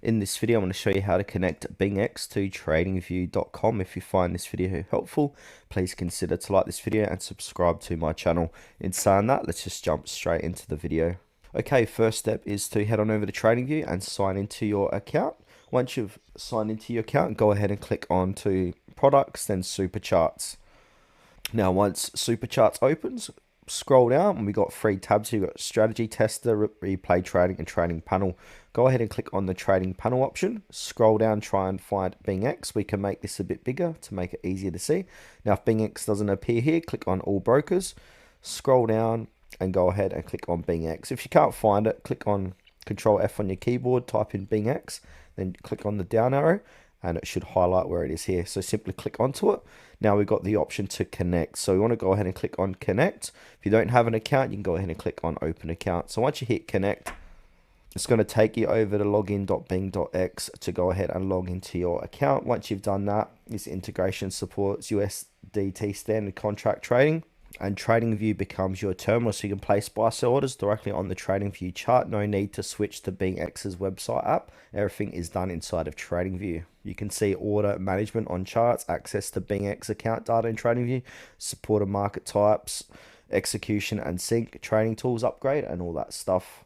In this video, I'm going to show you how to connect Bingx to TradingView.com. If you find this video helpful, please consider to like this video and subscribe to my channel. In saying that, let's just jump straight into the video. Okay, first step is to head on over to TradingView and sign into your account. Once you've signed into your account, go ahead and click on to Products, then Super Charts. Now, once Super Charts opens, scroll down and we got three tabs here. We've got Strategy Tester, Replay Trading, and Trading Panel. Go ahead and click on the Trading Panel option. Scroll down, try and find Bingx. We can make this a bit bigger to make it easier to see. Now, if Bingx doesn't appear here, click on All Brokers. Scroll down and go ahead and click on Bingx. If you can't find it, click on Control F on your keyboard, type in Bingx, then click on the down arrow, and it should highlight where it is here. So simply click onto it. Now we've got the option to connect. So we want to go ahead and click on connect. If you don't have an account, you can go ahead and click on open account. So once you hit connect, it's going to take you over to login.bing.x to go ahead and log into your account. Once you've done that, this integration supports USDT standard contract trading, and TradingView becomes your terminal, so you can place buy-sell orders directly on the TradingView chart. No need to switch to Bingx's website app. Everything is done inside of TradingView. You can see order management on charts, access to Bingx account data in TradingView, support of market types, execution and sync, trading tools upgrade, and all that stuff.